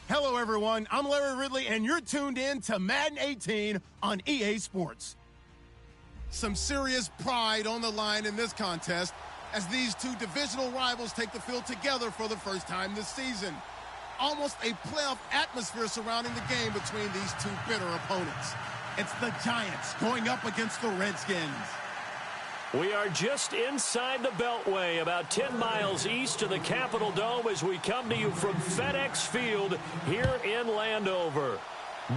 Hello, everyone. I'm Larry Ridley, and you're tuned in to Madden 18 on EA Sports. Some serious pride on the line in this contest as these two divisional rivals take the field together for the first time this season. Almost a playoff atmosphere surrounding the game between these two bitter opponents. It's the Giants going up against the Redskins. We are just inside the Beltway, about 10 miles east of the Capitol Dome as we come to you from FedEx Field here in Landover.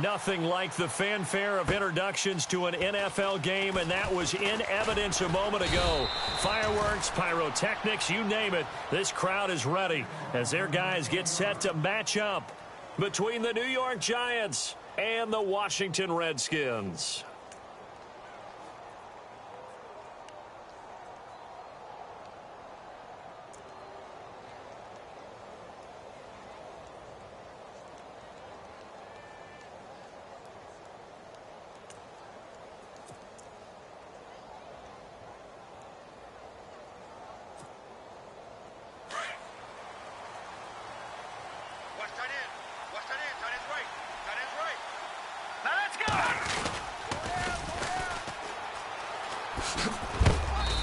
Nothing like the fanfare of introductions to an NFL game, and that was in evidence a moment ago. Fireworks, pyrotechnics, you name it, this crowd is ready as their guys get set to match up between the New York Giants and the Washington Redskins.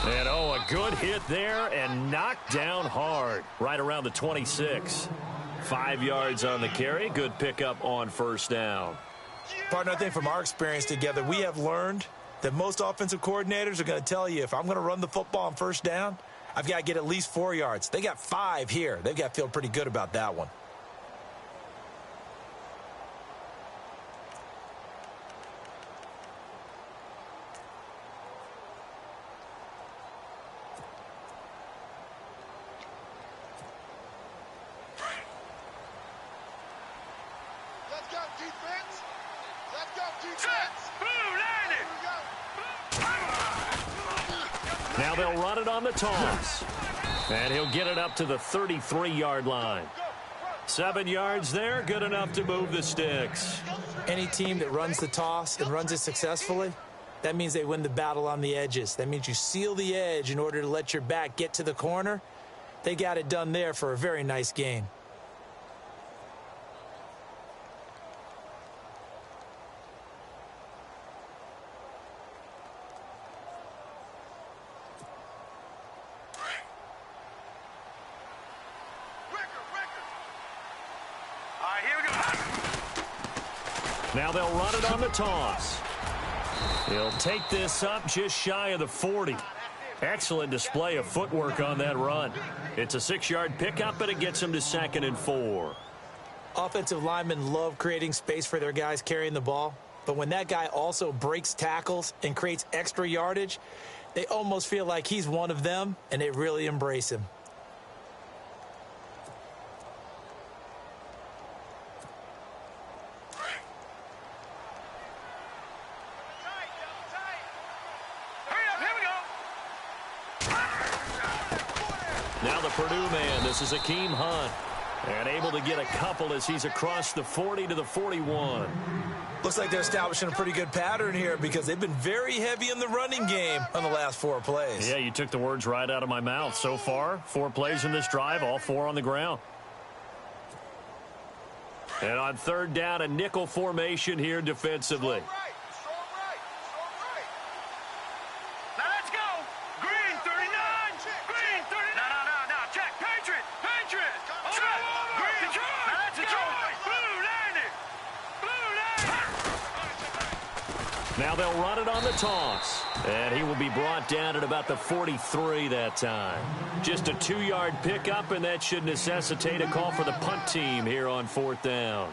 And oh, a good hit there and knocked down hard right around the 26. 5 yards on the carry. Good pickup on first down. Partner, I think from our experience together, we have learned that most offensive coordinators are going to tell you if I'm going to run the football on first down, I've got to get at least 4 yards. They got 5 here. They've got to feel pretty good about that one. Now they'll run it on the toss. And he'll get it up to the 33-yard line. 7 yards there, good enough to move the sticks. Any team that runs the toss and runs it successfully, that means they win the battle on the edges. That means you seal the edge in order to let your back get to the corner. They got it done there for a very nice gain. Now they'll run it on the toss. He'll take this up just shy of the 40. Excellent display of footwork on that run. It's a 6-yard pickup, and it gets him to 2nd and 4. Offensive linemen love creating space for their guys carrying the ball, but when that guy also breaks tackles and creates extra yardage, they almost feel like he's one of them, and they really embrace him. Now the Purdue man, this is Akeem Hunt. And able to get a couple as he's across the 40 to the 41. Looks like they're establishing a pretty good pattern here because they've been very heavy in the running game on the last 4 plays. Yeah, you took the words right out of my mouth. So far, 4 plays in this drive, all 4 on the ground. And on 3rd down, a nickel formation here defensively. Now they'll run it on the toss. And he will be brought down at about the 43 that time. Just a 2-yard pickup, and that should necessitate a call for the punt team here on 4th down.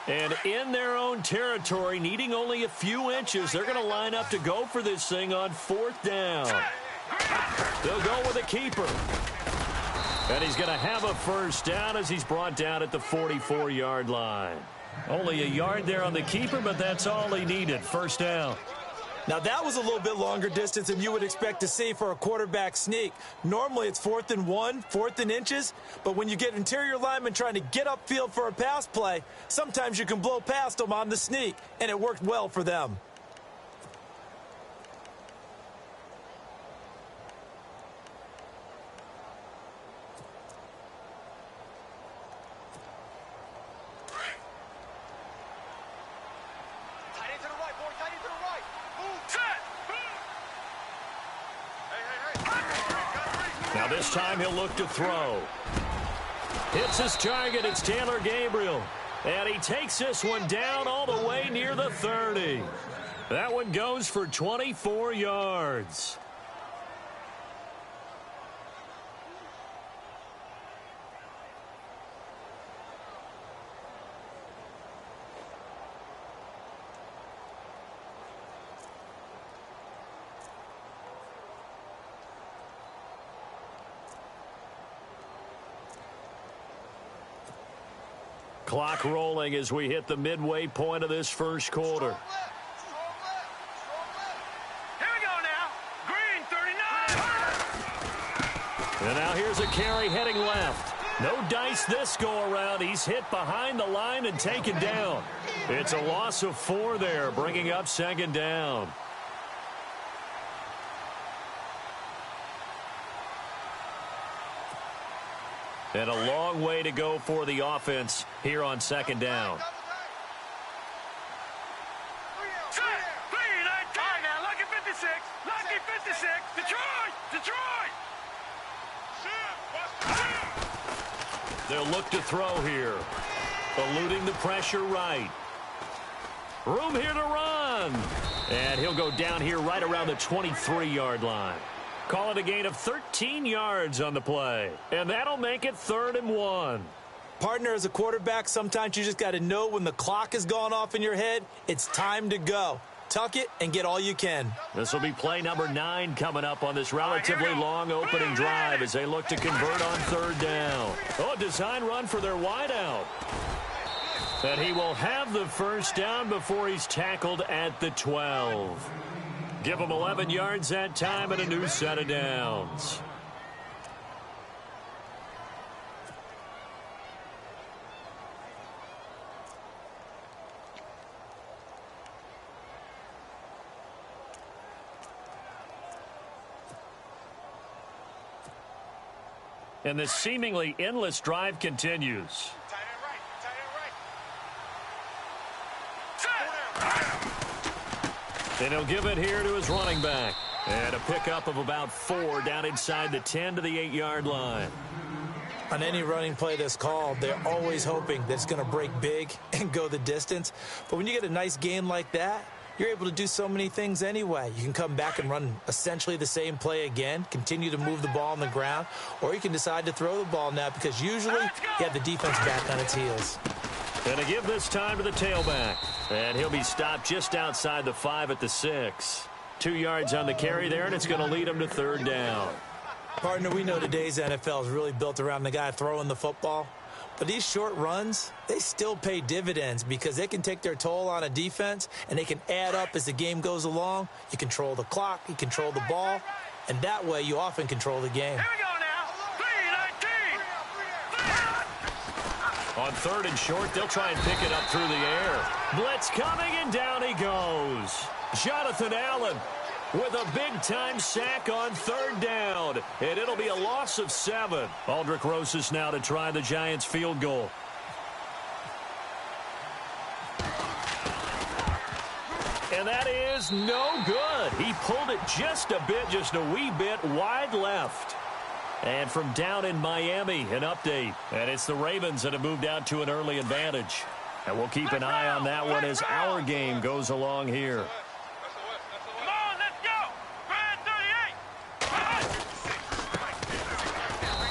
And in their own territory, needing only a few inches, they're going to line up to go for this thing on 4th down. They'll go with a keeper. And he's going to have a first down as he's brought down at the 44-yard line. Only a yard there on the keeper, but that's all he needed. First down. Now, that was a little bit longer distance than you would expect to see for a quarterback sneak. Normally, it's 4th and 1, 4th and inches, but when you get interior linemen trying to get upfield for a pass play, sometimes you can blow past them on the sneak, and it worked well for them. Now this time he'll look to throw. Hits his target. It's Taylor Gabriel. And he takes this one down all the way near the 30. That one goes for 24 yards. Clock rolling as we hit the midway point of this first quarter. Here we go now. Green, 39. And now here's a carry heading left. No dice this go-around. He's hit behind the line and taken down. It's a loss of 4 there, bringing up 2nd down. And a long way to go for the offense here on 2nd down. Lucky 56. Lucky 56. Detroit. They'll look to throw here. Eluding the pressure right. Room here to run. And he'll go down here right around the 23-yard line. Call it a gain of 13 yards on the play. And that'll make it 3rd and 1. Partner, as a quarterback, sometimes you just got to know when the clock has gone off in your head, it's time to go. Tuck it and get all you can. This will be play number 9 coming up on this relatively long opening drive as they look to convert on 3rd down. Oh, a design run for their wideout. And he will have the first down before he's tackled at the 12. Give him 11 yards that time and a new set of downs. And the seemingly endless drive continues. And he'll give it here to his running back. And a pickup of about 4 down inside the 10 to the 8-yard line. On any running play that's called, they're always hoping that it's going to break big and go the distance. But when you get a nice game like that, you're able to do so many things anyway. You can come back and run essentially the same play again, continue to move the ball on the ground, or you can decide to throw the ball now because usually you have the defense back on its heels. And to give this time to the tailback. And he'll be stopped just outside the 5 at the 6. 2 yards on the carry there, and it's going to lead him to 3rd down. Partner, we know today's NFL is really built around the guy throwing the football. But these short runs, they still pay dividends because they can take their toll on a defense, and they can add up as the game goes along. You control the clock, you control the ball, and that way you often control the game. Here we go now. 3-19. On 3rd and short, they'll try and pick it up through the air. Blitz coming, and down he goes. Jonathan Allen with a big-time sack on 3rd down. And it'll be a loss of 7. Aldrick Rosas now to try the Giants field goal. And that is no good. He pulled it just a wee bit wide left. And from down in Miami, an update. And it's the Ravens that have moved out to an early advantage. And we'll keep an eye on that one as our game goes along here. Come on, let's go. Brad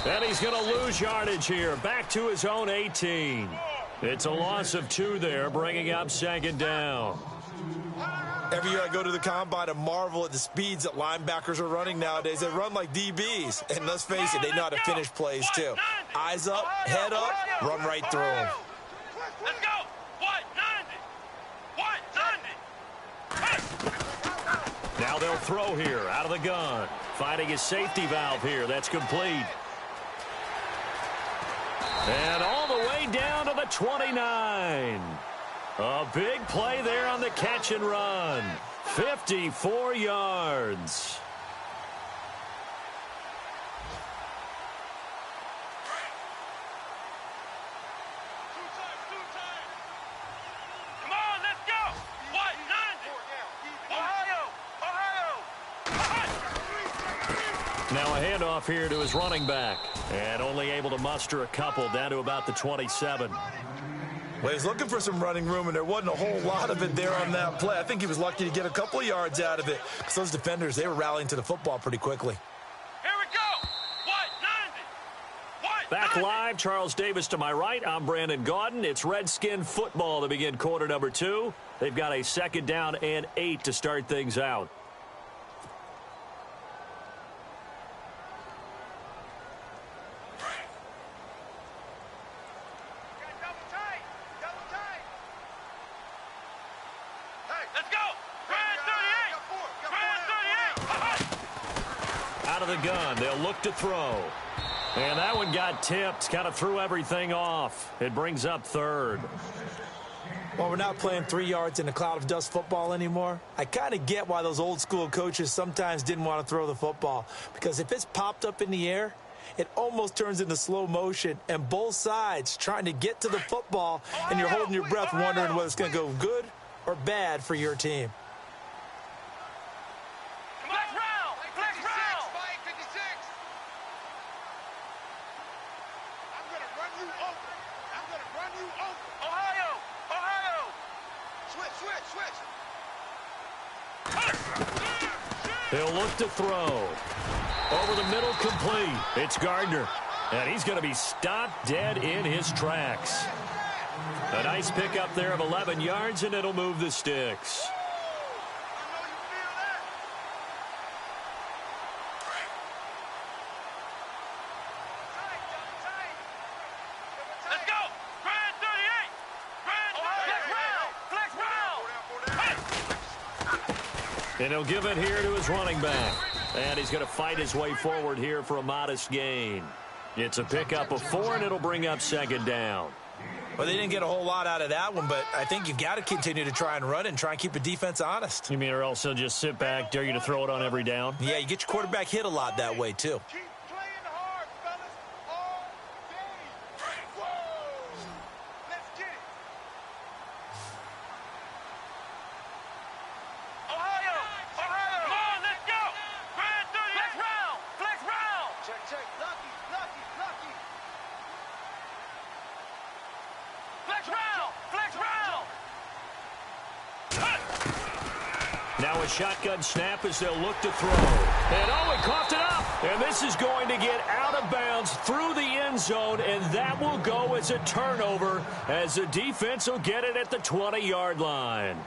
38. And he's going to lose yardage here. Back to his own 18. It's a loss of 2 there, bringing up 2nd down. Every year I go to the combine and marvel at the speeds that linebackers are running nowadays. They run like DBs. And let's face it, they know how to finish plays too. Eyes up, head up, run right through them. Let's go. 190. they'll throw here out of the gun. Finding his safety valve here. That's complete. And all the way down to the 29. A big play there on the catch and run. 54 yards. Now a handoff here to his running back. And only able to muster a couple down to about the 27. Well, he's looking for some running room, and there wasn't a whole lot of it there on that play. I think he was lucky to get a couple of yards out of it because those defenders, they were rallying to the football pretty quickly. Here we go. 190. Back live, Charles Davis to my right. I'm Brandon Gaudin. It's Redskin football to begin quarter number 2. They've got a 2nd down and 8 to start things out. Out of the gun, they'll look to throw. And that one got tipped, kind of threw everything off. It brings up 3rd. Well, we're not playing 3 yards in a cloud of dust football anymore. I kind of get why those old school coaches sometimes didn't want to throw the football. Because if it's popped up in the air, it almost turns into slow motion. And both sides trying to get to the football, and you're holding your breath wondering whether it's going to go good or bad for your team. He'll look to throw. Over the middle, complete. It's Gardner. And he's going to be stopped dead in his tracks. A nice pickup there of 11 yards, and it'll move the sticks. And he'll give it here to his running back. And he's going to fight his way forward here for a modest gain. It's a pickup of 4, and it'll bring up 2nd down. Well, they didn't get a whole lot out of that one, but I think you've got to continue to try and run and try and keep the defense honest. You mean or else he'll just sit back, dare you to throw it on every down? Yeah, you get your quarterback hit a lot that way, too. Now a shotgun snap as they'll look to throw. And oh, he coughed it up. And this is going to get out of bounds through the end zone, and that will go as a turnover as the defense will get it at the 20-yard line.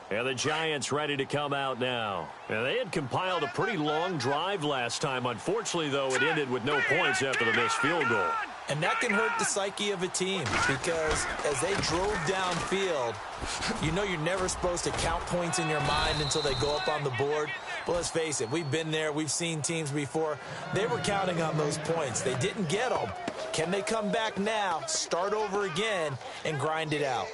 And the Giants ready to come out now. And they had compiled a pretty long drive last time. Unfortunately, though, it ended with no points after the missed field goal. And that can hurt the psyche of a team because as they drove downfield, you know you're never supposed to count points in your mind until they go up on the board. But let's face it, we've been there. We've seen teams before. They were counting on those points. They didn't get them. Can they come back now, start over again, and grind it out?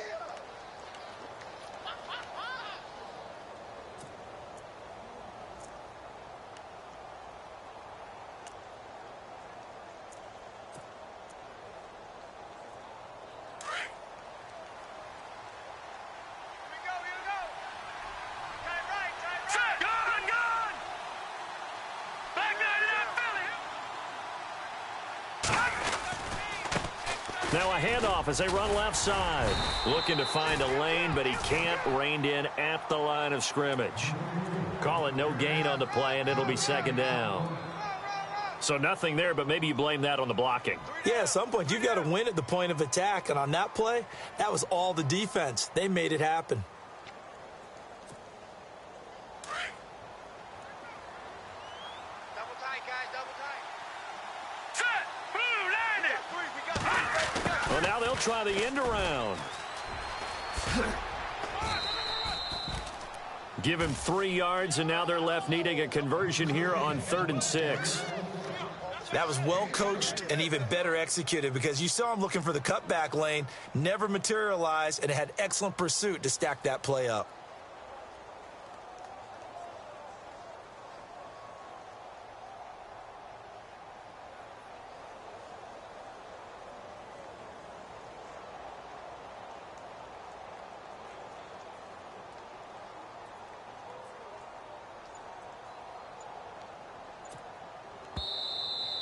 Now a handoff as they run left side. Looking to find a lane, but he can't. Reined in at the line of scrimmage. Call it no gain on the play, and it'll be second down. So nothing there, but maybe you blame that on the blocking. Yeah, at some point you've got to win at the point of attack, and on that play, that was all the defense. They made it happen. Double tight, guys, double tight. Set! Blue, line it! Well, now they'll try the end around. Give him 3 yards, and now they're left needing a conversion here on 3rd and 6. That was well coached and even better executed because you saw him looking for the cutback lane, never materialized, and had excellent pursuit to stack that play up.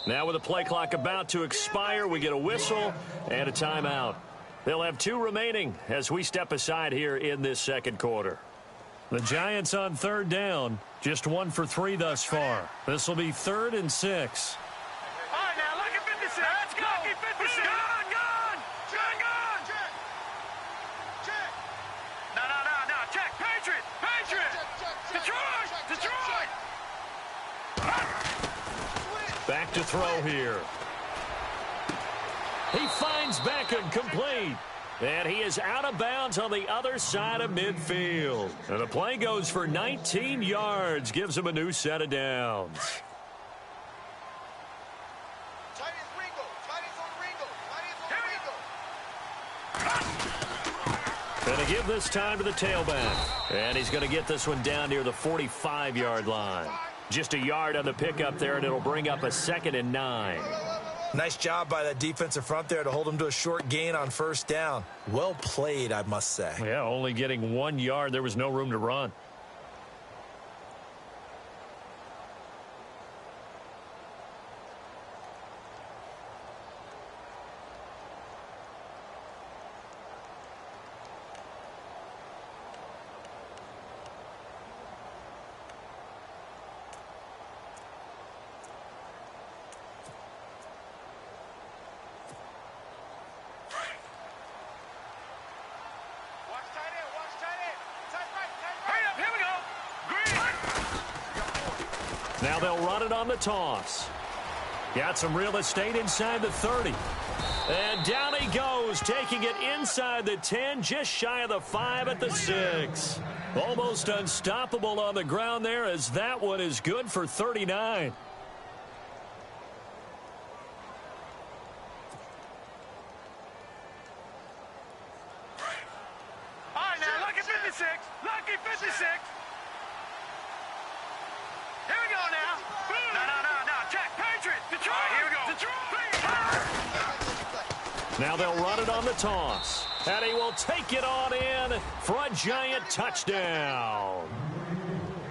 Now with the play clock about to expire, we get a whistle and a timeout. They'll have 2 remaining as we step aside here in this second quarter. The Giants on 3rd down, just 1 for 3 thus far. This will be 3rd and 6. All right, now, lucky 56. Let's go. Lucky 56. Gone. Check. Check. No. Check. Patriot. Detroit. Back to throw here. He finds Beckham complete. And he is out of bounds on the other side of midfield. And the play goes for 19 yards. Gives him a new set of downs. Going to give this time to the tailback. And he's going to get this one down near the 45-yard line. Just a yard on the pickup there, and it'll bring up a 2nd and 9. Nice job by that defensive front there to hold him to a short gain on 1st down. Well played, I must say. Yeah, only getting 1 yard. There was no room to run. Now they'll run it on the toss. Got some real estate inside the 30. And down he goes, taking it inside the 10, just shy of the 5 at the 6. Almost unstoppable on the ground there, as that one is good for 39. All right, now, lucky 56. Lucky 56. Here we go now. No. Check. Patriot. Detroit. All right, here we go. Detroit. Now they'll run it on the toss. And he will take it on in for a Giant touchdown.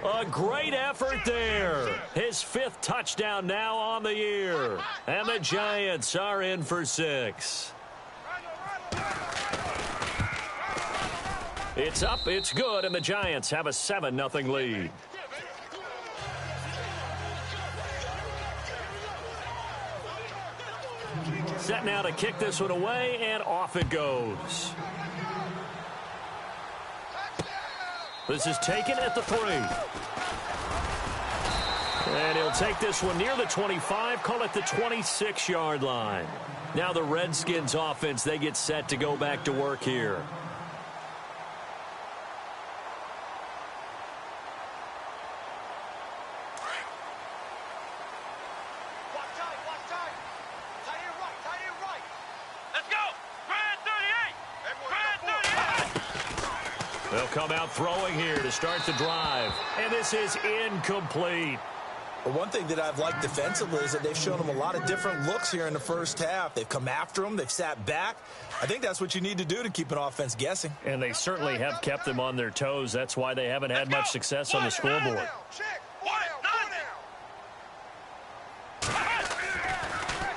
A great effort there. His 5th touchdown now on the year. And the Giants are in for 6. It's up, it's good, and the Giants have a 7-0 lead. Set now to kick this one away, and off it goes. This is taken at the 3. And he'll take this one near the 25, call it the 26-yard line. Now the Redskins offense, they get set to go back to work here. They'll come out throwing here to start the drive. And this is incomplete. Well, one thing that I've liked defensively is that they've shown them a lot of different looks here in the first half. They've come after them. They've sat back. I think that's what you need to do to keep an offense guessing. And they certainly have kept them on their toes. That's why they haven't had much success on the scoreboard.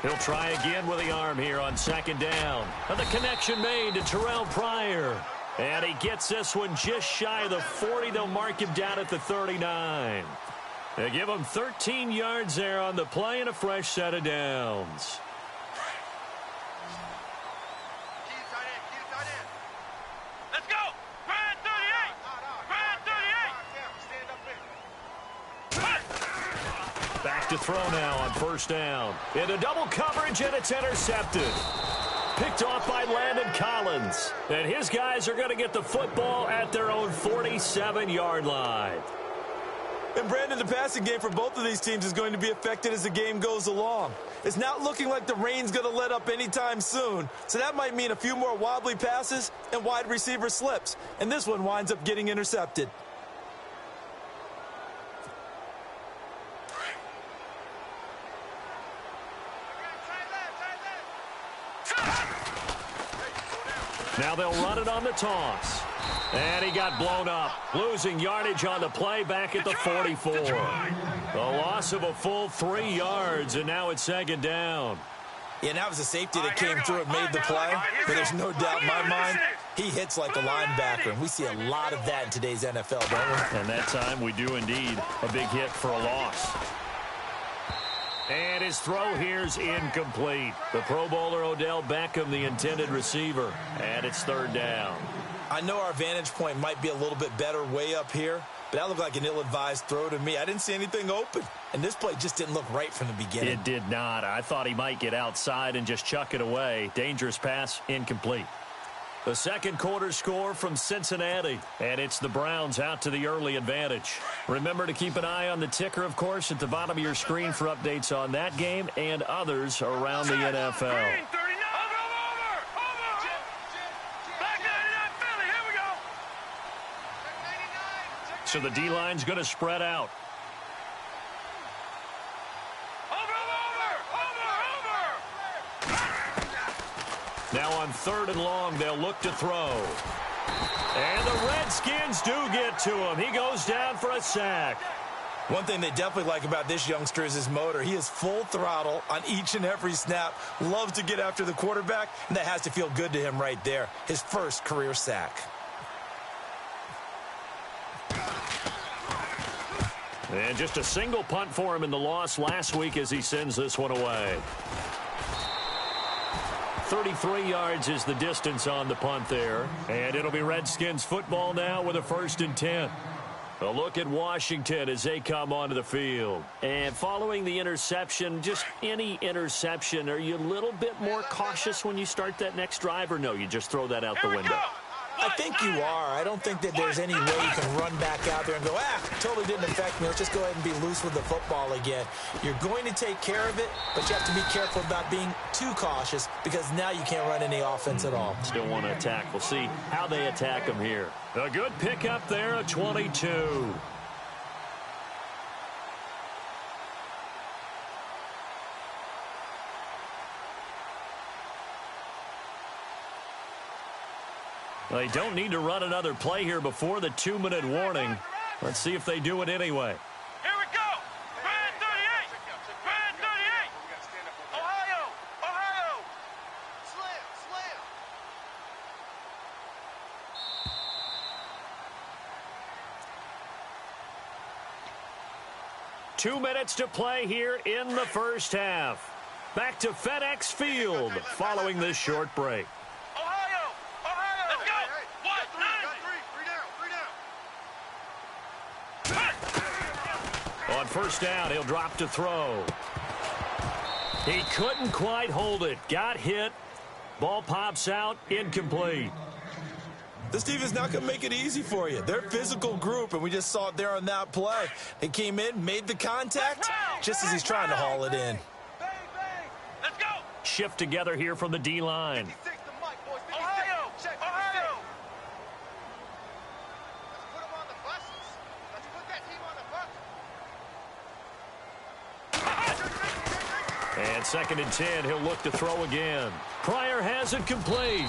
He'll try again with the arm here on second down. And the connection made to Terrell Pryor. And he gets this one just shy of the 40. They'll mark him down at the 39. They give him 13 yards there on the play and a fresh set of downs. Let's go! Brand 38! Brand 38! Back to throw now on first down. Into double coverage, and it's intercepted. Picked off by Landon Collins. And his guys are going to get the football at their own 47-yard line. And, Brandon, the passing game for both of these teams is going to be affected as the game goes along. It's not looking like the rain's going to let up anytime soon, so that might mean a few more wobbly passes and wide receiver slips. And this one winds up getting intercepted. Now they'll run it on the toss. And he got blown up, losing yardage on the play back at the 44. A loss of a full 3 yards, and now it's second down. Yeah, that was a safety that came through and made the play, but there's no doubt in my mind he hits like a linebacker, and we see a lot of that in today's NFL, don't we? And that time we do indeed a big hit for a loss. And his throw here's incomplete. The Pro Bowler Odell Beckham, the intended receiver, and it's third down. I know our vantage point might be a little bit better way up here, but that looked like an ill-advised throw to me. I didn't see anything open, and this play just didn't look right from the beginning. It did not. I thought he might get outside and just chuck it away. Dangerous pass, incomplete. The second quarter score from Cincinnati, and it's the Browns out to the early advantage. Remember to keep an eye on the ticker, of course, at the bottom of your screen for updates on that game and others around the NFL. So the D-line's going to spread out. Now on third and long, they'll look to throw. And the Redskins do get to him. He goes down for a sack. One thing they definitely like about this youngster is his motor. He is full throttle on each and every snap. Loves to get after the quarterback, and that has to feel good to him right there. His first career sack. And just a single punt for him in the loss last week as he sends this one away. 33 yards is the distance on the punt there. And it'll be Redskins football now with a 1st and 10. A look at Washington as they come onto the field. And following the interception, just any interception, are you a little bit more cautious when you start that next drive, or no, you just throw that out the window? I think you are. I don't think that there's any way you can run back out there and go, totally didn't affect me. Let's just go ahead and be loose with the football again. You're going to take care of it, but you have to be careful about being too cautious because now you can't run any offense at all. Still want to attack. We'll see how they attack them here. A good pickup there, a 22. They don't need to run another play here before the 2-minute warning. Let's see if they do it anyway. Here we go. Brand 38. Brand 38. Ohio. Ohio. Slam. 2 minutes to play here in the first half. Back to FedEx Field following this short break. On first down, he'll drop to throw. He couldn't quite hold it. Got hit. Ball pops out. Incomplete. This team is not going to make it easy for you. They're a physical group, and we just saw it there on that play. They came in, made the contact, just as he's trying to haul it in. Let's go. Shift together here from the D-line. Ohio. Ohio. Let's put them on the buses. Let's put that team on the bus. And 2nd and 10, he'll look to throw again. Pryor has it complete.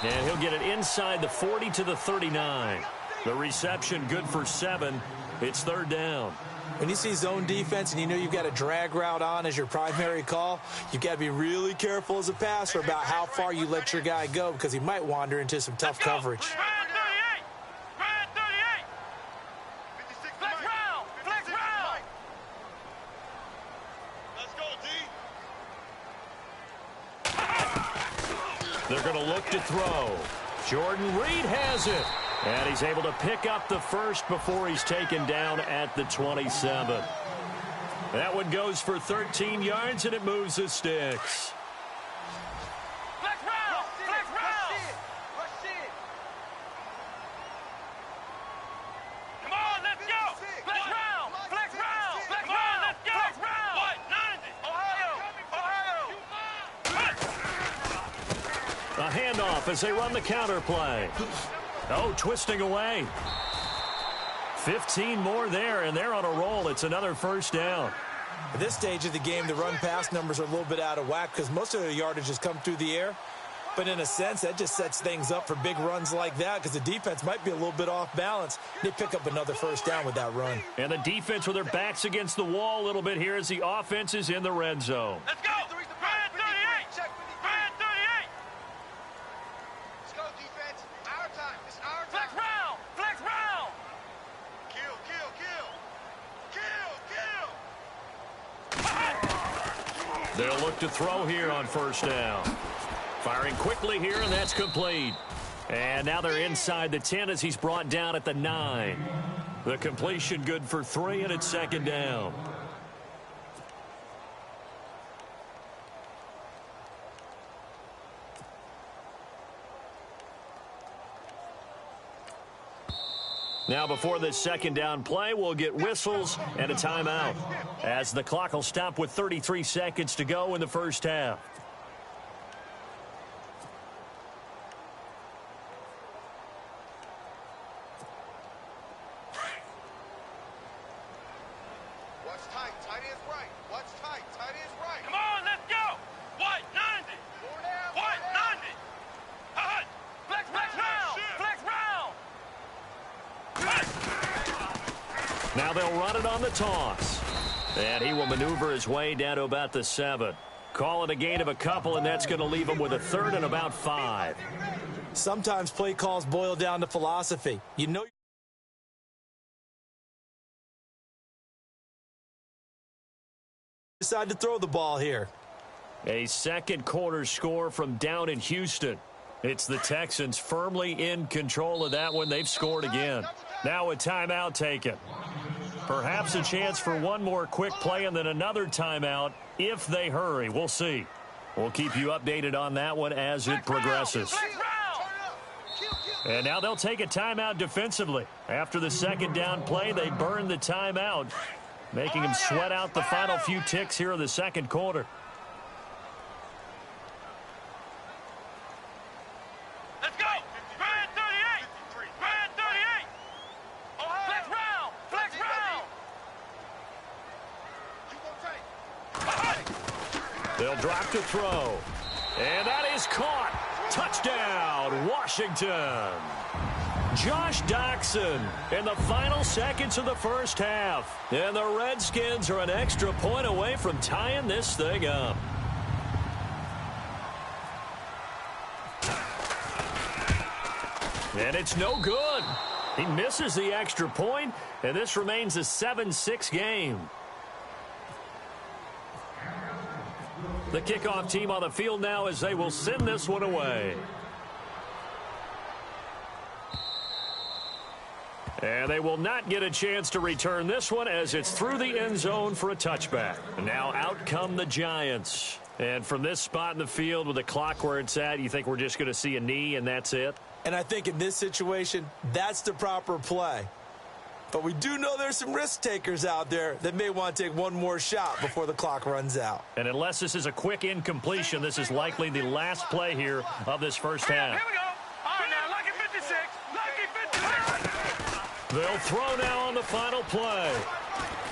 And he'll get it inside the 40 to the 39. The reception good for 7. It's 3rd down. When you see zone defense and you know you've got a drag route on as your primary call, you've got to be really careful as a passer about how far you let your guy go because he might wander into some tough coverage. Red 38. Red 38. 56 flex round. Flex round. Let's go, D. They're going to look to throw. Jordan Reed has it. And he's able to pick up the first before he's taken down at the 27. That one goes for 13 yards, and it moves the sticks. Flex round. Flex round. Rush it. Come on, let's go. Flex round. Flex round. Flex round. Let's go. Flex round. What? 90. Ohio. Ohio. A handoff as they run the counter play. Oh, twisting away. 15 more there, and they're on a roll. It's another first down. At this stage of the game, the run-pass numbers are a little bit out of whack because most of the yardage has come through the air. But in a sense, that just sets things up for big runs like that because the defense might be a little bit off balance. They pick up another first down with that run. And the defense with their backs against the wall a little bit here as the offense is in the red zone. Let's go. Red 38. Red 38. Let's go, defense. Our time. It's our time. Flex round. Flex round. Kill, kill, kill. Kill, kill. They'll look to throw here on first down. Firing quickly here, and that's complete. And now they're inside the 10 as he's brought down at the 9. The completion good for 3, and it's 2nd down. Now before this 2nd down play, we'll get whistles and a timeout as the clock will stop with 33 seconds to go in the first half. What's tight? Tight is right. What's tight? Tight is right. Come on, let's go. White 90. White 90. Hut. Flex round. Flex round. Now they'll run it on the toss. And he will maneuver his way down to about the 7. Call it a gain of a couple, and that's going to leave him with a 3rd and about 5. Sometimes play calls boil down to philosophy. You know decide to throw the ball here. A second quarter score from down in Houston. It's the Texans firmly in control of that one. They've scored again. Now a timeout taken. Perhaps a chance for one more quick play and then another timeout if they hurry. We'll see. We'll keep you updated on that one as it progresses. And now they'll take a timeout defensively. After the 2nd down play, they burn the timeout, making them sweat out the final few ticks here in the 2nd quarter. Let's go. Red 38. Red 38. Flex round. Flex round. They'll drop to throw. And that is caught. Touchdown, Washington. Josh Doxson in the final seconds of the first half. And the Redskins are an extra point away from tying this thing up. And it's no good. He misses the extra point, and this remains a 7-6 game. The kickoff team on the field now as they will send this one away. And they will not get a chance to return this one as it's through the end zone for a touchback. Now out come the Giants. And from this spot in the field with the clock where it's at, you think we're just going to see a knee and that's it? And I think in this situation, that's the proper play. But we do know there's some risk takers out there that may want to take one more shot before the clock runs out. And unless this is a quick incompletion, this is likely the last play here of this first half. Here we go. All right, now, lucky 56. Lucky 56. They'll throw now on the final play.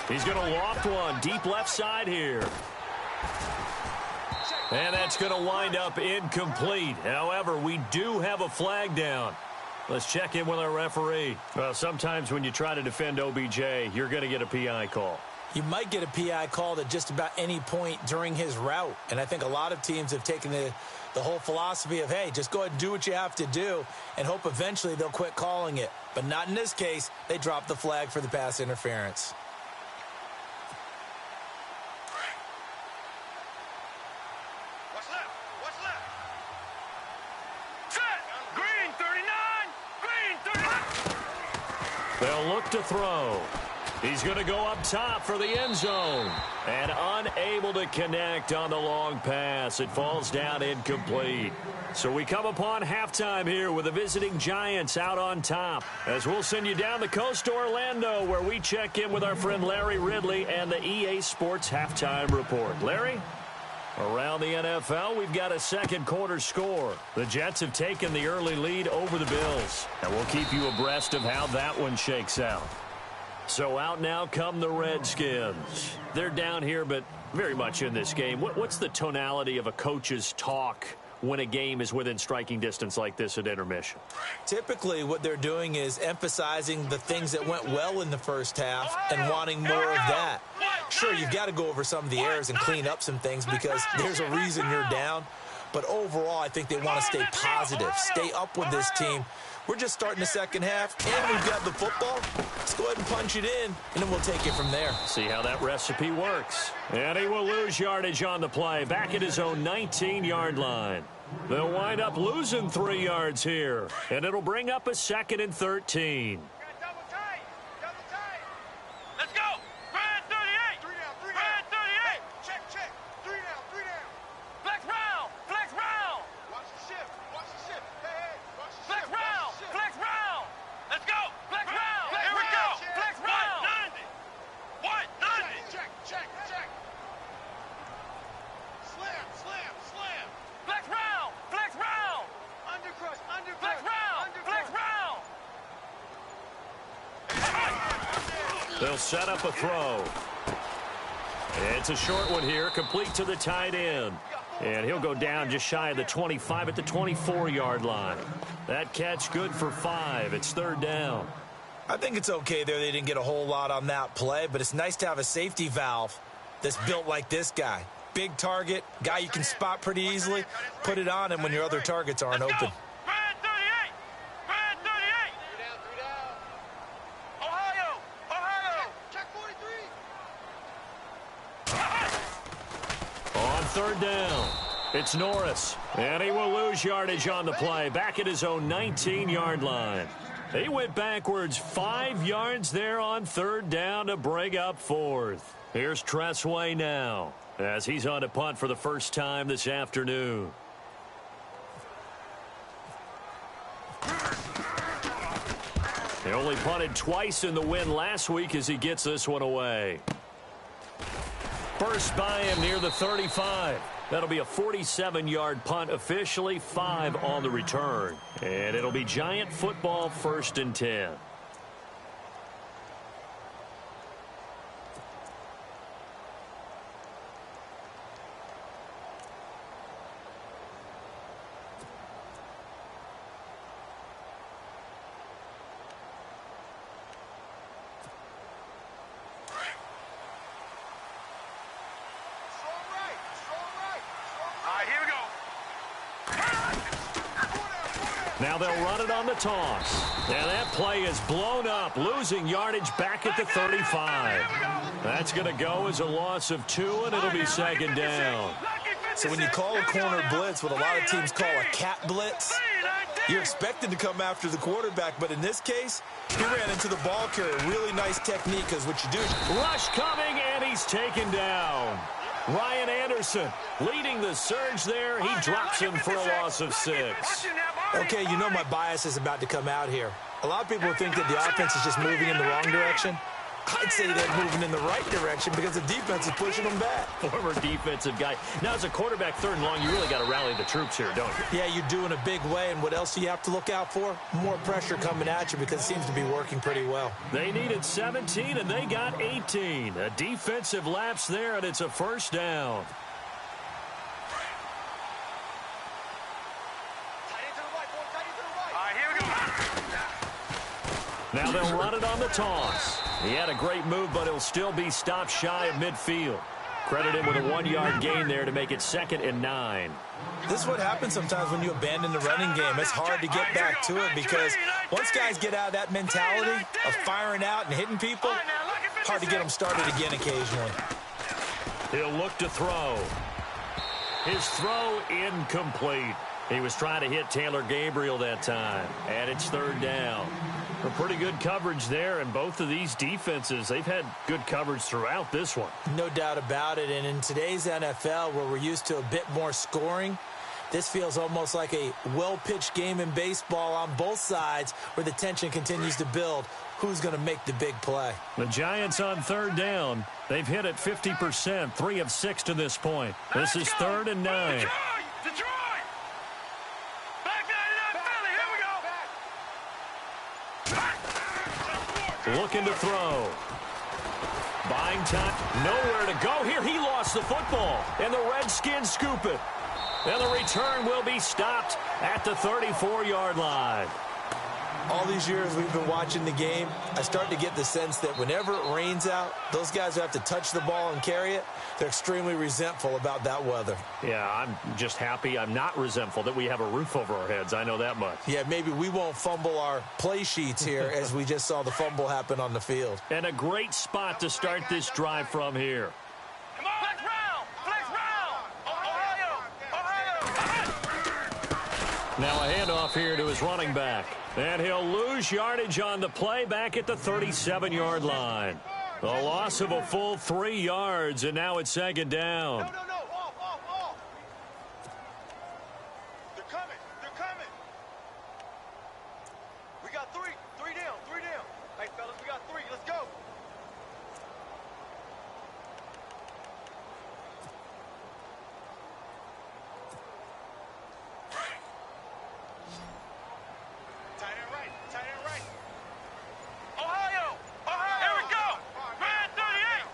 He's going to loft one deep left side here. And that's going to wind up incomplete. However, we do have a flag down. Let's check in with our referee. Well, sometimes when you try to defend OBJ, you're going to get a PI call. You might get a PI called at just about any point during his route. And I think a lot of teams have taken the whole philosophy of, hey, just go ahead and do what you have to do and hope eventually they'll quit calling it. But not in this case. They dropped the flag for the pass interference. What's left? What's left? Set! Green 39! Green 39! They'll look to throw. He's going to go up top for the end zone. And unable to connect on the long pass. It falls down incomplete. So we come upon halftime here with the visiting Giants out on top. As we'll send you down the coast to Orlando, where we check in with our friend Larry Ridley and the EA Sports Halftime Report. Larry? Around the NFL, we've got a second quarter score. The Jets have taken the early lead over the Bills. And we'll keep you abreast of how that one shakes out. So out now come the Redskins. They're down here, but very much in this game. What's the tonality of a coach's talk when a game is within striking distance like this at intermission? Typically, what they're doing is emphasizing the things that went well in the first half and wanting more of that. Sure, you've got to go over some of the errors and clean up some things because there's a reason you're down. But overall, I think they want to stay positive, stay up with this team. We're just starting the second half, and we've got the football. Let's go ahead and punch it in, and then we'll take it from there. See how that recipe works. And he will lose yardage on the play, back at his own 19-yard line. They'll wind up losing 3 yards here, and it'll bring up a 2nd and 13. Double tight! Double tight! Let's go! Grand 38! 3 down, 3 down! Grand 38! Check, check! 3 down, 3 down! Flex round! Flex round! Watch the shift! Watch the shift! Hey, hey! Watch the shift! Flex round! Flex round! Let's go! Flex round! Here we go! Flex round! 190! Check, check, check! Slam, slam, slam! Flex round! Flex round! Undercrush, undercrush! Flex round! Flex round! They'll set up a throw. It's a short one here, complete to the tight end. And he'll go down just shy of the 25 at the 24-yard line. That catch good for 5. It's 3rd down. I think it's okay there. They didn't get a whole lot on that play, but it's nice to have a safety valve that's built like this guy. Big target, guy you can spot pretty easily. Put it on him when your other targets aren't open. Grand 38! Grand 38! 3 down. Ohio! Ohio! Check 43! On 3rd down, it's Norris. And he will lose yardage on the play, back at his own 19-yard line. He went backwards 5 yards there on 3rd down to bring up 4th. Here's Tressway now, as he's on to punt for the first time this afternoon. He only punted twice in the win last week as he gets this one away. First by him near the 35. That'll be a 47-yard punt officially, 5 on the return. And it'll be Giant football 1st and 10. Now they'll run it on the toss. And that play is blown up, losing yardage back at the 35. That's going to go as a loss of 2, and it'll be 2nd down. So when you call a corner blitz, what a lot of teams call a cat blitz, you're expected to come after the quarterback. But in this case, he ran into the ball carrier. Really nice technique, because what you do. Rush coming, and he's taken down. Ryan Anderson leading the surge there. He drops him for a loss of 6. Okay, you know my bias is about to come out here. A lot of people think that the offense is just moving in the wrong direction. I'd say they're moving in the right direction because the defense is pushing them back. Former defensive guy. Now, as a quarterback 3rd and long, you really got to rally the troops here, don't you? Yeah, you do in a big way. And what else do you have to look out for? More pressure coming at you because it seems to be working pretty well. They needed 17, and they got 18. A defensive lapse there, and it's a 1st down. Tight end to the right, boy. Tight end to the right. All right, here we go. Now they'll run it on the toss. He had a great move, but he'll still be stopped shy of midfield. Credit him with a 1-yard gain there to make it 2nd and 9. This is what happens sometimes when you abandon the running game. It's hard to get back to it because once guys get out of that mentality of firing out and hitting people, hard to get them started again occasionally. He'll look to throw. His throw incomplete. He was trying to hit Taylor Gabriel that time, and it's 3rd down. A pretty good coverage there, and both of these defenses, they've had good coverage throughout this one. No doubt about it, and in today's NFL where we're used to a bit more scoring, this feels almost like a well-pitched game in baseball on both sides where the tension continues to build. Who's going to make the big play? The Giants on 3rd down. They've hit it 50%, 3 of 6 to this point. This is 3rd and 9. Detroit! Back 99 Philly, here we go! Looking to throw. Buying time. Nowhere to go here. He lost the football, and the Redskins scoop it. And the return will be stopped at the 34-yard line. All these years we've been watching the game, I start to get the sense that whenever it rains out, those guys who have to touch the ball and carry it, they're extremely resentful about that weather. Yeah, I'm just happy I'm not resentful that we have a roof over our heads. I know that much. Yeah, maybe we won't fumble our play sheets here as we just saw the fumble happen on the field. And a great spot to start this drive from here. Come on! Flex round! Ohio! Now a handoff here to his running back. And he'll lose yardage on the play back at the 37-yard line. A loss of a full 3 yards, and now it's 2nd down. No, off. They're coming. We got 3 down. Hey, fellas, we got 3. Let's go. Tight end right. Ohio! Here we go! Red 38!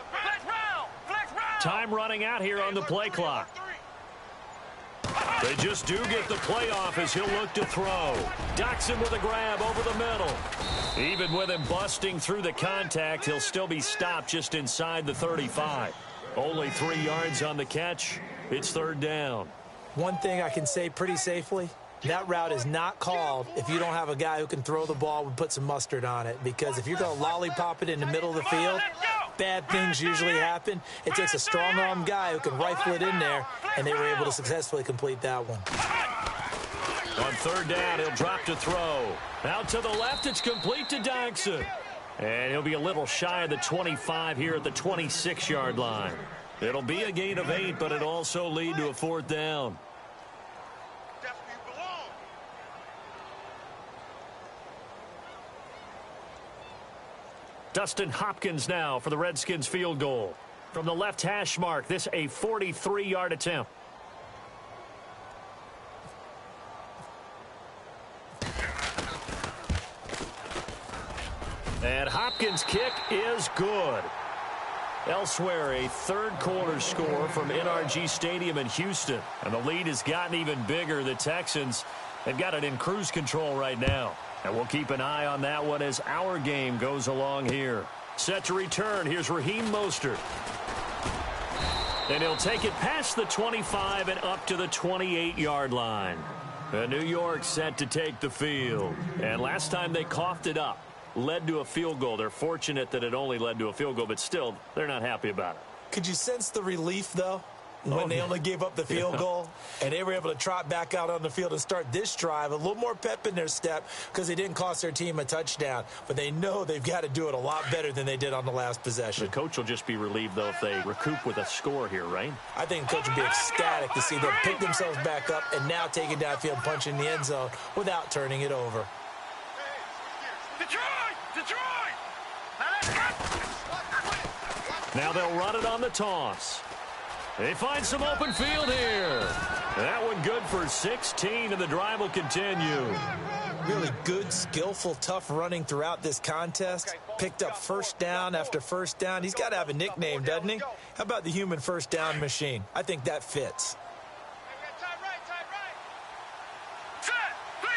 Flex round! Time running out here on the play clock. They just do get the play off as he'll look to throw. Docks him with a grab over the middle. Even with him busting through the contact, he'll still be stopped just inside the 35. Only 3 yards on the catch. It's 3rd down. One thing I can say pretty safely, that route is not called if you don't have a guy who can throw the ball and put some mustard on it. Because if you're going to lollipop it in the middle of the field, bad things usually happen. It takes a strong-arm guy who can rifle it in there, and they were able to successfully complete that one. On 3rd down, he'll drop to throw. Out to the left, it's complete to Dodson. And he'll be a little shy of the 25 here at the 26-yard line. It'll be a gain of 8, but it'll also lead to a 4th down. Dustin Hopkins now for the Redskins field goal. From the left hash mark, this a 43-yard attempt. And Hopkins' kick is good. Elsewhere, a 3rd quarter score from NRG Stadium in Houston. And the lead has gotten even bigger. The Texans have got it in cruise control right now. And we'll keep an eye on that one as our game goes along here. Set to return. Here's Raheem Mostert. And he'll take it past the 25 and up to the 28-yard line. And New York set to take the field. And last time they coughed it up, led to a field goal. They're fortunate that it only led to a field goal, but still, they're not happy about it. Could you sense the relief, though, when they only gave up the field goal and they were able to trot back out on the field and start this drive? A little more pep in their step because they didn't cost their team a touchdown, but they know they've got to do it a lot better than they did on the last possession. The coach will just be relieved, though, if they recoup with a score here, right? I think the coach will be ecstatic to see them pick themselves back up and now take it downfield, punch in the end zone without turning it over. Detroit! Now they'll run it on the toss. They find some open field here. That one good for 16, and the drive will continue. Really good, skillful, tough running throughout this contest. Picked up first down after first down. He's got to have a nickname, doesn't he? How about the human first down machine? I think that fits. Set! 3-19!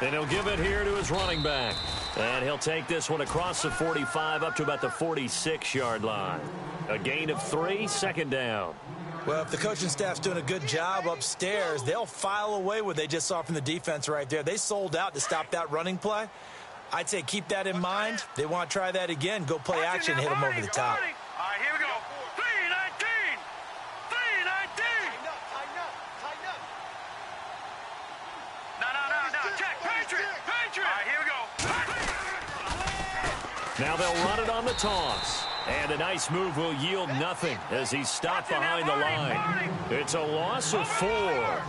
And he'll give it here to his running back. And he'll take this one across the 45 up to about the 46-yard line. A gain of 3, second down. Well, if the coaching staff's doing a good job upstairs, they'll file away what they just saw from the defense right there. They sold out to stop that running play. I'd say keep that in mind. They want to try that again. Go play action and hit them over the top. All right, here we go. 319. 319. Tighten up. No. Check. Patriot. All right, here we go. Now they'll run it on the toss. And a nice move will yield nothing as he's stopped behind the line. It's a loss of 4.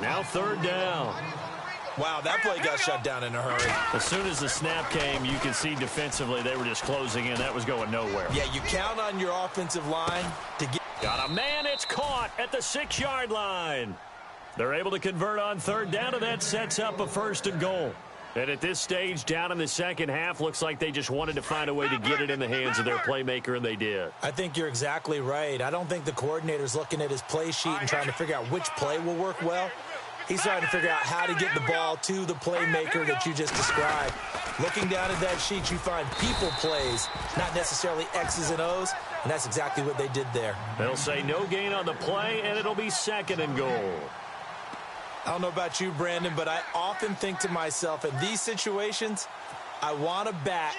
Now third down. Wow, that play got shut down in a hurry. As soon as the snap came, you can see defensively they were just closing in. That was going nowhere. Yeah, you count on your offensive line to get... Got a man. It's caught at the 6-yard line. They're able to convert on third down, and that sets up a first and goal. And at this stage, down in the second half, looks like they just wanted to find a way to get it in the hands of their playmaker, and they did. I think you're exactly right. I don't think the coordinator's looking at his play sheet and trying to figure out which play will work well. He's trying to figure out how to get the ball to the playmaker that you just described. Looking down at that sheet, you find people plays, not necessarily X's and O's, and that's exactly what they did there. They'll say no gain on the play, and it'll be second and goal. I don't know about you, Brandon, but I often think to myself, in these situations, I want a back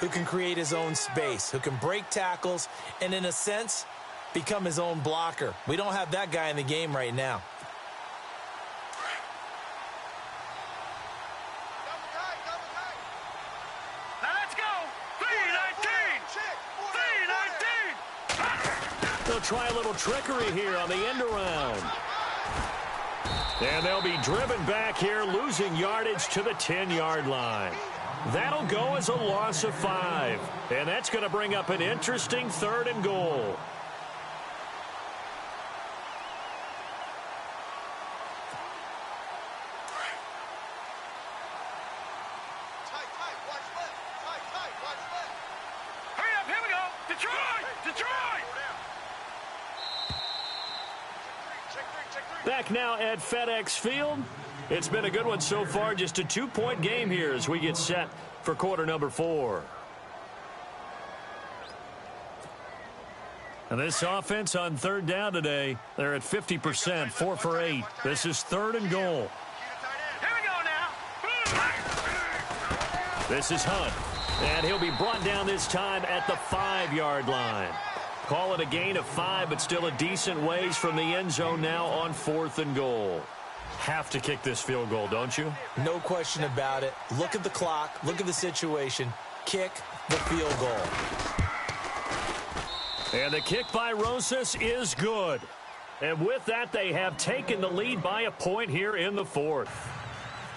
who can create his own space, who can break tackles, and in a sense, become his own blocker. We don't have that guy in the game right now. Now let's go. 319. 319. They'll try a little trickery here on the end around. And they'll be driven back here, losing yardage to the 10-yard line. That'll go as a loss of 5. And that's going to bring up an interesting third and goal. Tight. Watch left. Tight. Watch left. Hurry up. Here we go. Detroit. Check three. Back now at FedEx Field. It's been a good one so far. Just a 2-point game here as we get set for quarter number 4. And this offense on third down today, they're at 50%, 4 for 8. This is third and goal. Here we go now. This is Hunt. And he'll be brought down this time at the 5-yard line. Call it a gain of 5, but still a decent ways from the end zone now on 4th and goal. Have to kick this field goal, don't you? No question about it. Look at the clock. Look at the situation. Kick the field goal. And the kick by Rosas is good. And with that, they have taken the lead by a point here in the 4th.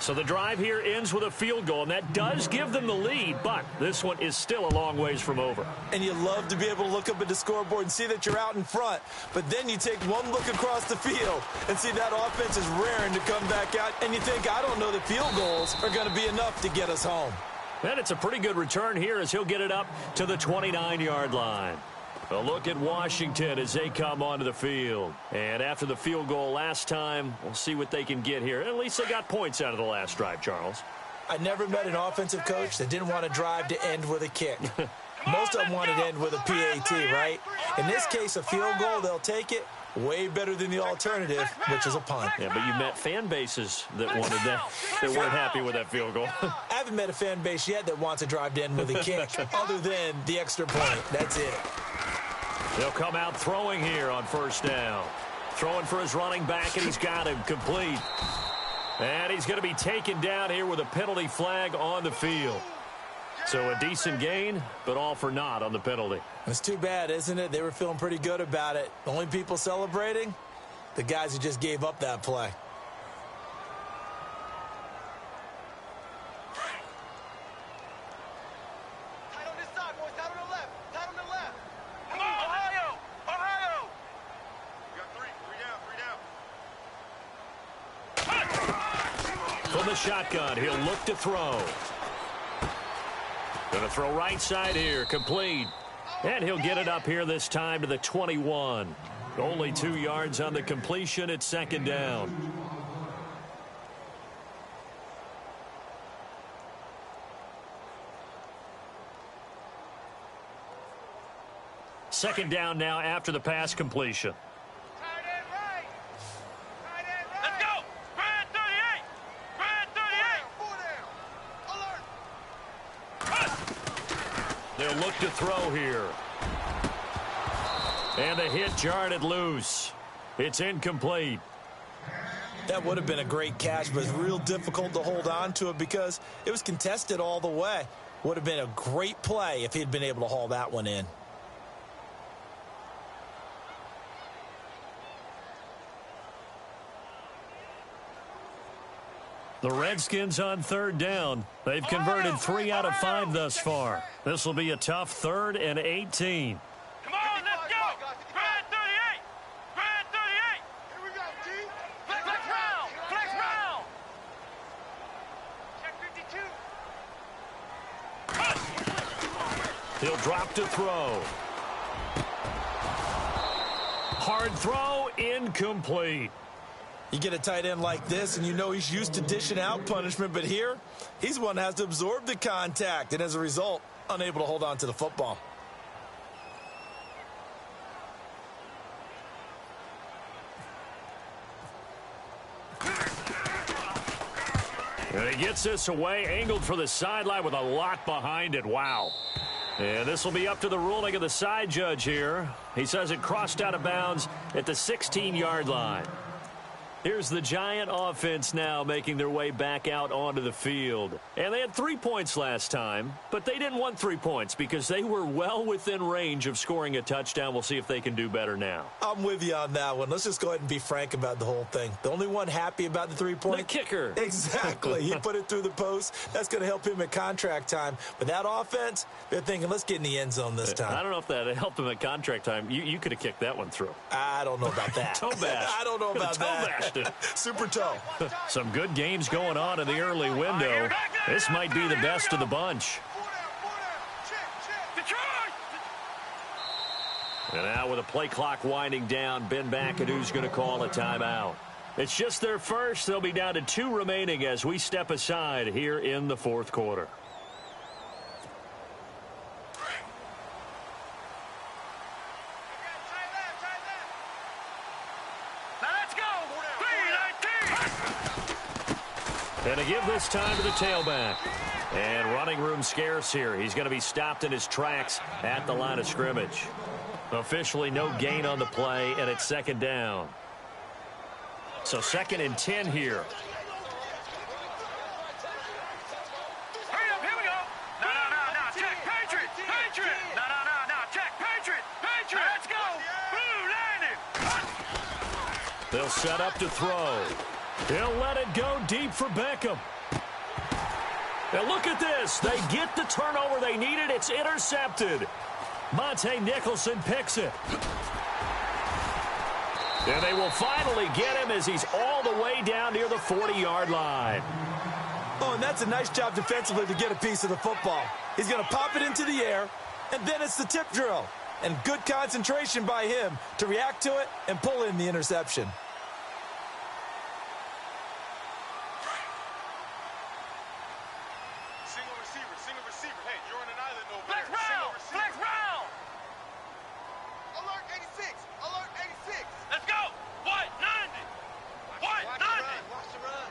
So the drive here ends with a field goal, and that does give them the lead, but this one is still a long ways from over. And you love to be able to look up at the scoreboard and see that you're out in front, but then you take one look across the field and see that offense is raring to come back out, and you think, I don't know that field goals are going to be enough to get us home. And it's a pretty good return here as he'll get it up to the 29-yard line. A look at Washington as they come onto the field. And after the field goal last time, we'll see what they can get here. At least they got points out of the last drive, Charles. I never met an offensive coach that didn't want to drive to end with a kick. Most of them wanted to end with a PAT, right? In this case, a field goal, they'll take it. Way better than the alternative, which is a punt. Yeah, but you met fan bases that wanted that, that weren't happy with that field goal. I haven't met a fan base yet that wants to drive to end with a kick, other than the extra point. That's it. They'll come out throwing here on first down. Throwing for his running back, and he's got him complete. And he's going to be taken down here with a penalty flag on the field. So a decent gain, but all for naught on the penalty. It's too bad, isn't it? They were feeling pretty good about it. The only people celebrating, the guys who just gave up that play. Tight on this side, boys. Tight on the left. Tight on the left. Come on, Ohio. Three down. From the shotgun, he'll look to throw. Going to throw right side here, complete. And he'll get it up here this time to the 21. Only 2 yards on the completion at second down. second down now after the pass completion. Tight end right. Tight end right. Let's go. Brand 38. Brand 38. Alert. They'll look to throw here. And the hit jarred it loose. It's incomplete. That would have been a great catch, but it's real difficult to hold on to it because it was contested all the way. Would have been a great play if he'd been able to haul that one in. The Redskins on third down. They've converted 3 out of 5 thus far. This will be a tough 3rd and 18. Come on, let's go. Brand 38. Brand 38. Here we go, G. Flex round. Flex round. Check 52. He'll drop to throw. Hard throw, incomplete. You get a tight end like this, and you know he's used to dishing out punishment, but here, he's the one that has to absorb the contact, and as a result, unable to hold on to the football. And he gets this away, angled for the sideline with a lot behind it. Wow. And this will be up to the ruling of the side judge here. He says it crossed out of bounds at the 16-yard line. Here's the Giant offense now making their way back out onto the field. And they had 3 points last time, but they didn't want 3 points because they were well within range of scoring a touchdown. We'll see if they can do better now. I'm with you on that one. Let's just go ahead and be frank about the whole thing. The only one happy about the 3-point? The kicker. Exactly. He put it through the post. That's going to help him at contract time. But that offense, they're thinking, let's get in the end zone this time. I don't know if that helped him at contract time. You could have kicked that one through. I don't know about that. Toe bash. I don't know about toe that. bashed it. Super toe. Some good games going on in the early window. This might be the best of the bunch. And now with a play clock winding down, Ben McAdoo's going to call a timeout. It's just their first. They'll be down to 2 remaining as we step aside here in the 4th quarter. And to give this time to the tailback. And running room scarce here. He's going to be stopped in his tracks at the line of scrimmage. Officially no gain on the play, and it's 2nd down. So 2nd and 10 here. Hurry up, here we go. No, check, Patriot, Patriot. No, check, Patriot, Patriot. Let's go. Blue landed. They'll set up to throw. He'll let it go deep for Beckham. Now look at this. They get the turnover they needed. It's intercepted. Monte Nicholson picks it. And they will finally get him as he's all the way down near the 40-yard line. Oh, and that's a nice job defensively to get a piece of the football. He's going to pop it into the air, and then it's the tip drill. And good concentration by him to react to it and pull in the interception. Single receiver. Hey, you're on an island over there. Flex round. Alert 86. Alert 86. Let's go. White 90. White 90. Watch the run.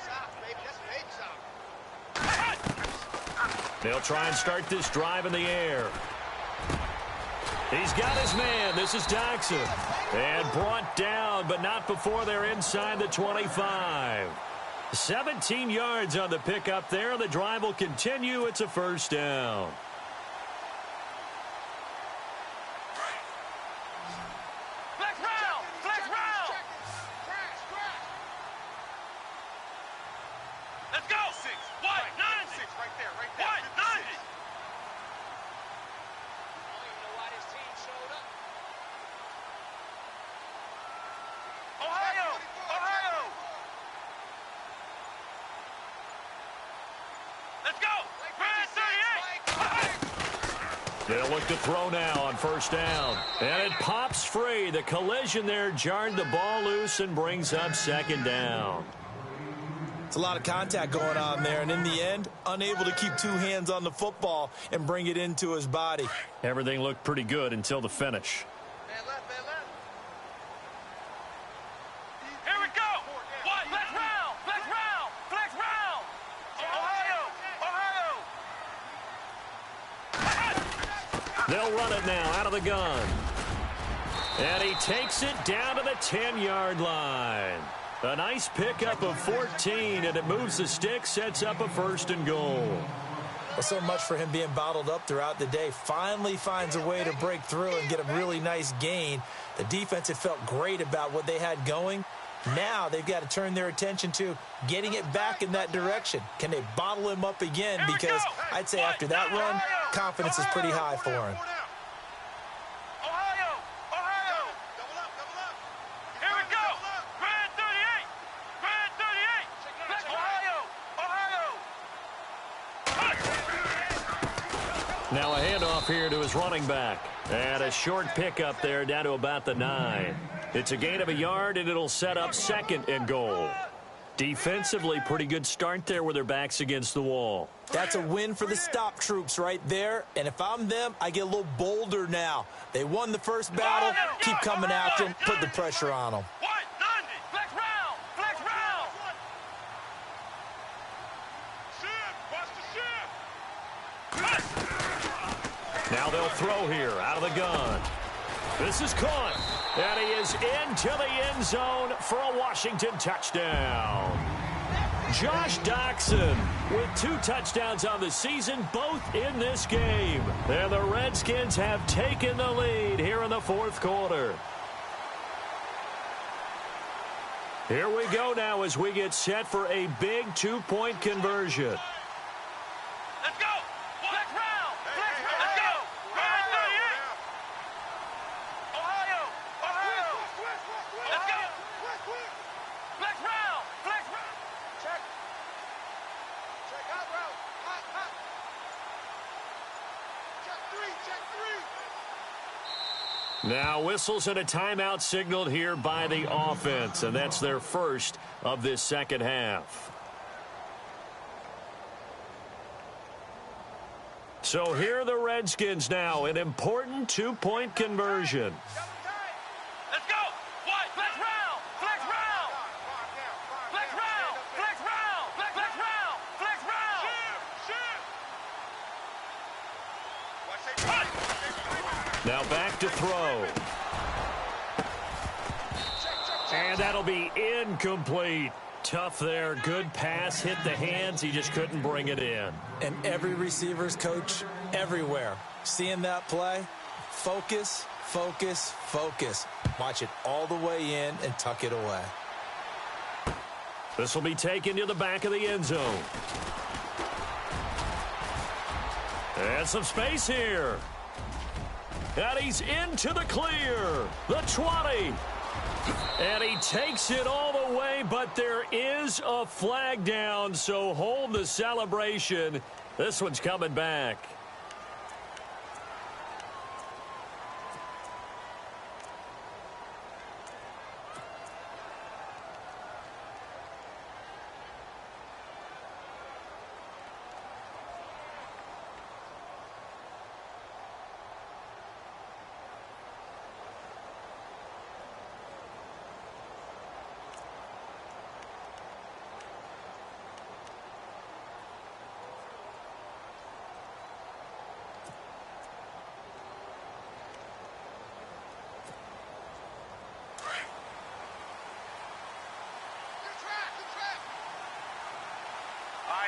Stop, baby. That's a baby stop. They'll try and start this drive in the air. He's got his man. This is Jackson. And brought down, but not before they're inside the 25. 17 yards on the pickup there. The drive will continue. It's a 1st down. Flex round. Let's go. White 90. Right there. White 90. Ohio. Let's go. Brand 38. They'll look to throw now on 1st down. And it pops free. The collision there jarred the ball loose and brings up 2nd down. It's a lot of contact going on there, and in the end, unable to keep two hands on the football and bring it into his body. Everything looked pretty good until the finish. Man left, man left. Here we go. What? Flex round, flex round, flex round. Ohio, Ohio. They'll run it now out of the gun. And he takes it down to the 10-yard line. A nice pickup of 14, and it moves the stick, sets up a 1st and goal. Well, so much for him being bottled up throughout the day. Finally finds a way to break through and get a really nice gain. The defense had felt great about what they had going. Now they've got to turn their attention to getting it back in that direction. Can they bottle him up again? Because I'd say after that run, confidence is pretty high for him. Now a handoff here to his running back. And a short pickup there down to about the 9. It's a gain of a yard, and it'll set up 2nd and goal. Defensively, pretty good start there with their backs against the wall. That's a win for the stop troops right there. And if I'm them, I get a little bolder now. They won the first battle. Keep coming after them. Put the pressure on them. Flex round, flex round. Shift, watch the shift. Now they'll throw here out of the gun. This is caught. And he is into the end zone for a Washington touchdown. Josh Doxson with 2 touchdowns on the season, both in this game. And the Redskins have taken the lead here in the 4th quarter. Here we go now as we get set for a big 2-point conversion. Let's go. Flex round. Flex round. Let's go. Ryan 38. Ohio. Ohio. Let's go. Flex round. Flex round. Check. Check out route. Hot, hot. Check 3. Check 3. Now whistles and a timeout signaled here by the offense, and that's their first of this second half. So here are the Redskins now, an important 2-point conversion. Let's go. What? Flex round. Flex round. Flex round. Flex round. Flex round. Flex round. Shift. Now back to throw. And that'll be incomplete. Tough there. Good pass. Hit the hands. He just couldn't bring it in. And every receiver's coach everywhere. Seeing that play, focus, focus, focus. Watch it all the way in and tuck it away. This will be taken to the back of the end zone. And some space here. And he's into the clear. The 20. And he takes it all the way, but there is a flag down, so hold the celebration. This one's coming back.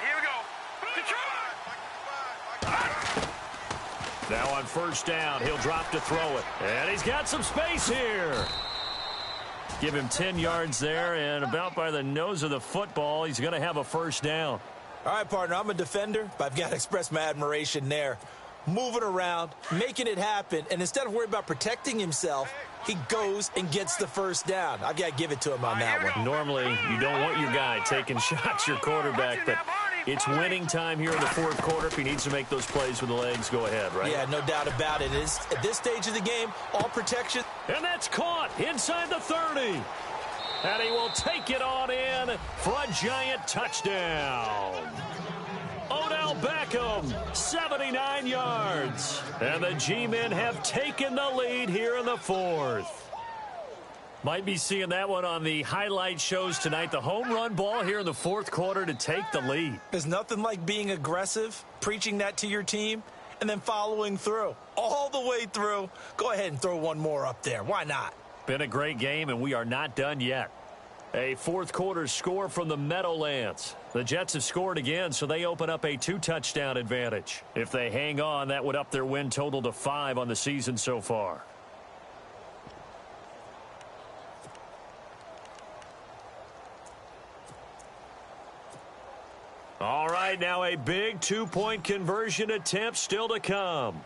Here we go. Now on first down, he'll drop to throw it. And he's got some space here. Give him 10 yards there, and about by the nose of the football, he's going to have a first down. All right, partner, I'm a defender, but I've got to express my admiration there. Moving around, making it happen, and instead of worrying about protecting himself, he goes and gets the first down. I've got to give it to him on that one. Normally, you don't want your guy taking shots, your quarterback, but it's winning time here in the 4th quarter. If he needs to make those plays with the legs, go ahead, right? Yeah, no doubt about it. At this stage of the game, all protection. And that's caught inside the 30. And he will take it on in for a giant touchdown. Odell Beckham, 79 yards. And the G-men have taken the lead here in the fourth. Might be seeing that one on the highlight shows tonight. The home run ball here in the fourth quarter to take the lead. There's nothing like being aggressive, preaching that to your team, and then following through. All the way through. Go ahead and throw one more up there. Why not? Been a great game, and we are not done yet. A fourth quarter score from the Meadowlands. The Jets have scored again, so they open up a 2-touchdown advantage. If they hang on, that would up their win total to 5 on the season so far. All right, now a big 2-point conversion attempt still to come.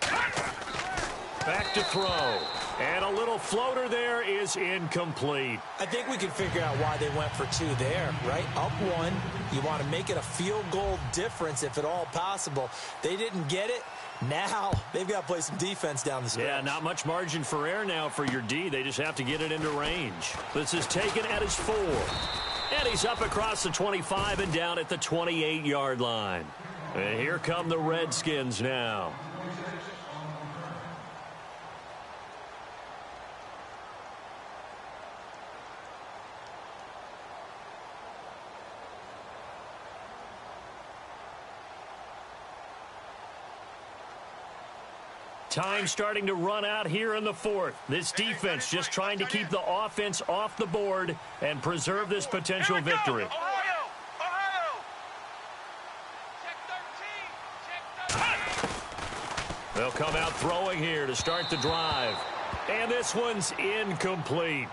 Back to throw. And a little floater there is incomplete. I think we can figure out why they went for 2 there, right? Up 1. You want to make it a field goal difference if at all possible. They didn't get it. Now they've got to play some defense down the stretch. Yeah, not much margin for error now for your D. They just have to get it into range. This is taken at his 4. And he's up across the 25 and down at the 28-yard line. And here come the Redskins now. Time starting to run out here in the fourth. This defense just trying to keep the offense off the board and preserve this potential victory. Ohio! Ohio! Check 13! Check 13! They'll come out throwing here to start the drive. And this one's incomplete.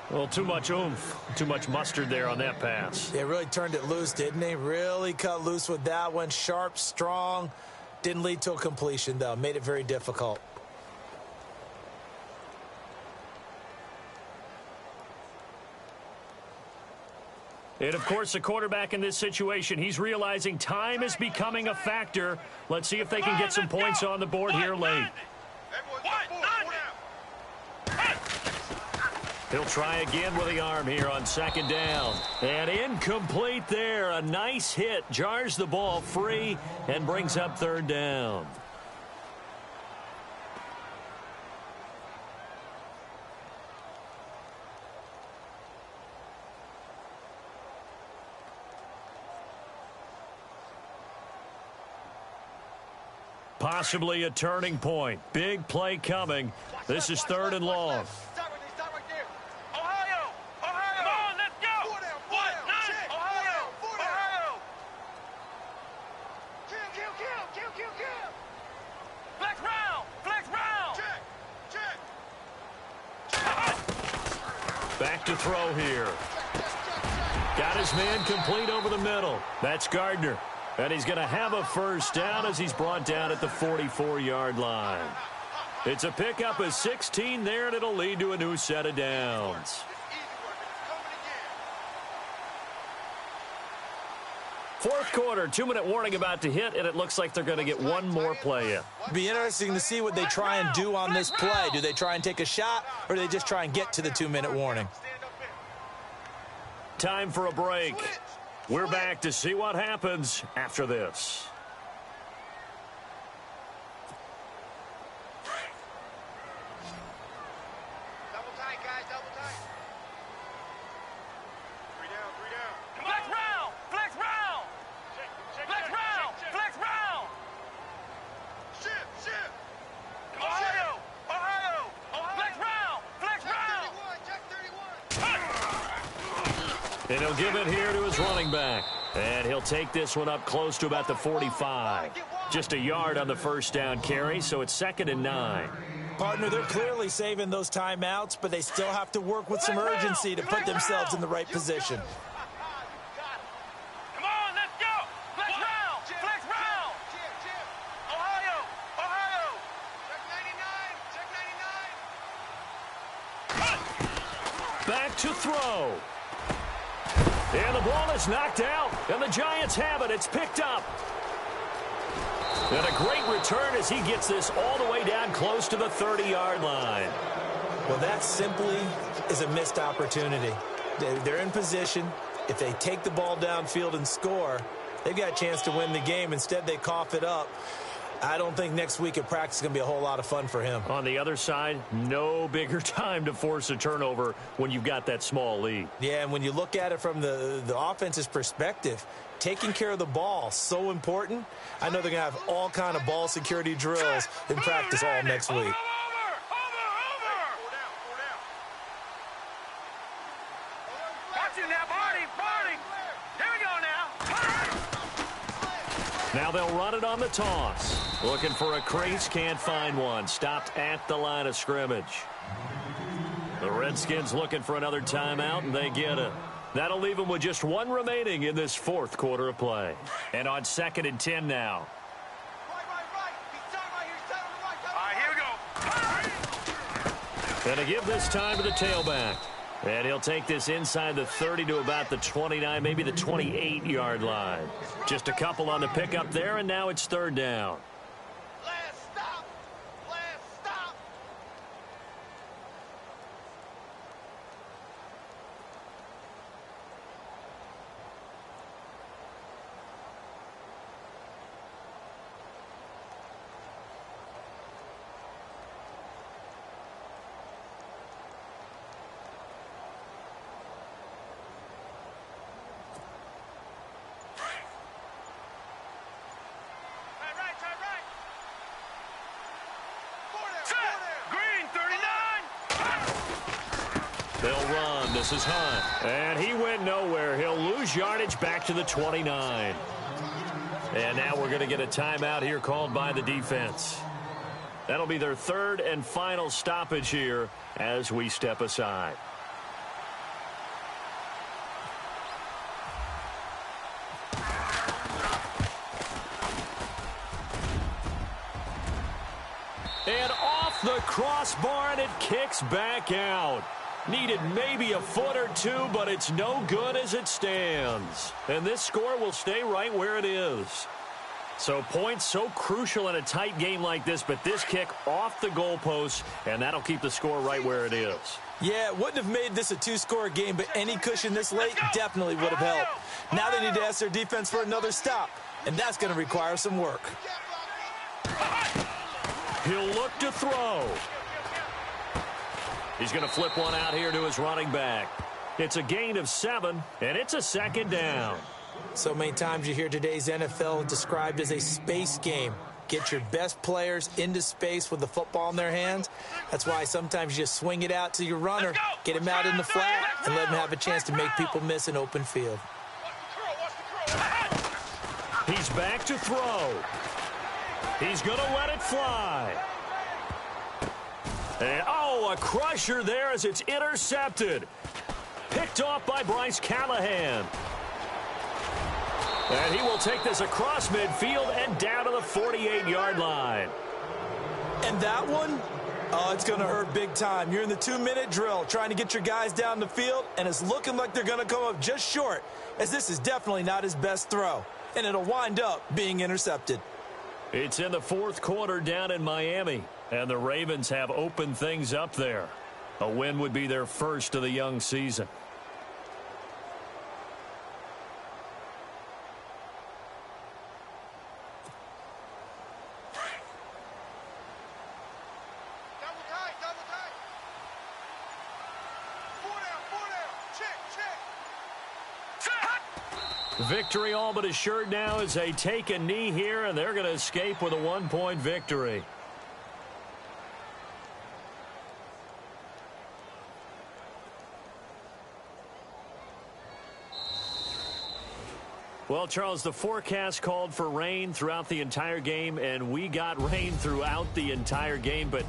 Well, too much oomph, too much mustard there on that pass. They really turned it loose, didn't they? Really cut loose with that one. Sharp, strong. Didn't lead to a completion, though. Made it very difficult. And, of course, the quarterback in this situation, he's realizing time is becoming a factor. Let's see if they can get some points on the board here late. He'll try again with the arm here on second down. And incomplete there. A nice hit. Jars the ball free and brings up third down. Possibly a turning point. Big play coming. This is third and long. Back to throw here. Got his man complete over the middle. That's Gardner. And he's going to have a first down as he's brought down at the 44-yard line. It's a pickup of 16 there, and it'll lead to a new set of downs. Fourth quarter, 2-minute warning about to hit, and it looks like they're going to get one more play in. Be interesting to see what they try and do on this play. Do they try and take a shot, or do they just try and get to the 2-minute warning? Time for a break. We're back to see what happens after this. Double tight, guys, double tight. 3 down, 3 down. Flex round, flex round. Flex round, flex round. Shift. Ohio, Ohio. Flex round, flex round. Check 31. And he'll give it here to his running back. And he'll take this one up close to about the 45. Just a yard on the first down carry, so it's 2nd and 9. Partner, they're clearly saving those timeouts, but they still have to work with some urgency to put themselves in the right position. Come on, let's go. Flex round, flex round. Ohio, Ohio. Check 99, check 99. Back to throw. And the ball is knocked out, and the Giants have it. It's picked up. And a great return as he gets this all the way down close to the 30-yard line. Well, that simply is a missed opportunity. They're in position. If they take the ball downfield and score, they've got a chance to win the game. Instead, they cough it up. I don't think next week at practice is going to be a whole lot of fun for him. On the other side, no bigger time to force a turnover when you've got that small lead. Yeah, and when you look at it from the offense's perspective, taking care of the ball, so important. I know they're going to have all kind of ball security drills in practice all next week. Now they'll run it on the toss. Looking for a crease, can't find one. Stopped at the line of scrimmage. The Redskins looking for another timeout, and they get it. That'll leave them with just one remaining in this fourth quarter of play. And on 2nd and 10 now. And to give this time to the tailback. And he'll take this inside the 30 to about the 29, maybe the 28-yard line. Just a couple on the pickup there, and now it's 3rd down. Last stop. Last stop. They'll run. This is Hunt. And he went nowhere. He'll lose yardage back to the 29. And now we're going to get a timeout here called by the defense. That'll be their 3rd and final stoppage here as we step aside. And off the crossbar, and it kicks back out. Needed maybe a foot or two, but it's no good as it stands. And this score will stay right where it is. So points so crucial in a tight game like this, but this kick off the goalpost, and that'll keep the score right where it is. Yeah, it wouldn't have made this a 2-score game, but any cushion this late definitely would have helped. Now they need to ask their defense for another stop, and that's going to require some work. He'll look to throw. He's going to flip one out here to his running back. It's a gain of 7, and it's a 2nd down. So many times you hear today's NFL described as a space game. Get your best players into space with the football in their hands. That's why sometimes you just swing it out to your runner, get him out in the flat, and let him have a chance to make people miss an open field. He's back to throw. He's going to let it fly. And, oh, a crusher there as it's intercepted. Picked off by Bryce Callahan. And he will take this across midfield and down to the 48-yard line. And that one, oh, it's going to hurt big time. You're in the 2-minute drill trying to get your guys down the field, and it's looking like they're going to come up just short, as this is definitely not his best throw. And it'll wind up being intercepted. It's in the 4th quarter down in Miami, and the Ravens have opened things up there. A win would be their first of the young season. Victory all but assured now as they take a knee here, and they're going to escape with a 1-point victory. Well, Charles, the forecast called for rain throughout the entire game, and we got rain throughout the entire game. But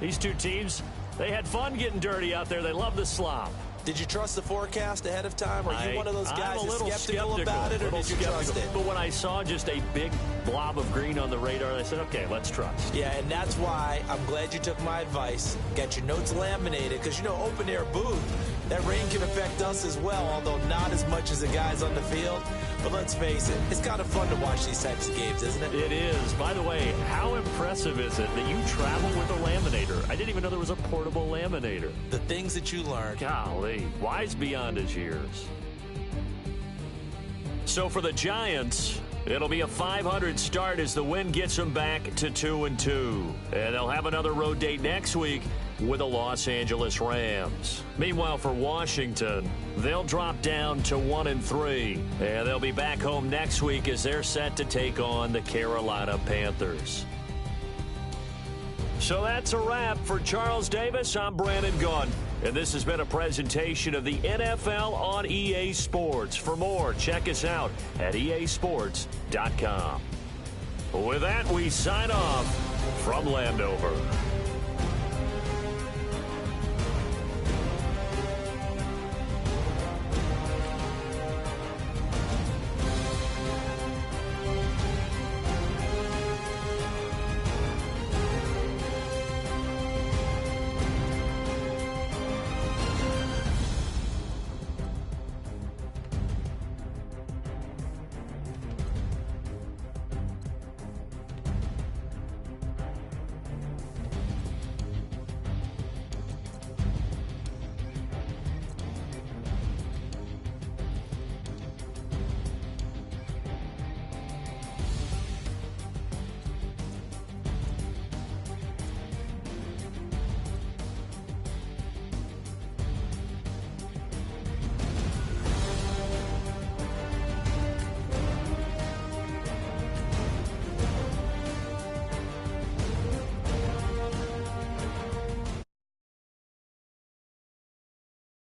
these two teams, they had fun getting dirty out there. They love the slop. Did you trust the forecast ahead of time? Or are you one of those guys that's skeptical about it, or did you trust it? But when I saw just a big blob of green on the radar, I said, okay, let's trust. Yeah, and that's why I'm glad you took my advice. Got your notes laminated, because, you know, open-air booth, That rain can affect us as well, although not as much as the guys on the field. But let's face it, it's kind of fun to watch these types of games, isn't it? It is. By the way, how impressive is it that you travel with a laminator? I didn't even know there was a portable laminator. The things that you learn. Golly, wise beyond his years. So for the Giants, it'll be a .500 start as the win gets them back to 2-2. And they'll have another road date next week with the Los Angeles Rams. Meanwhile, for Washington, they'll drop down to 1-3. And they'll be back home next week as they're set to take on the Carolina Panthers. So that's a wrap. For Charles Davis, I'm Brandon Gunn. And this has been a presentation of the NFL on EA Sports. For more, check us out at easports.com. With that, we sign off from Landover.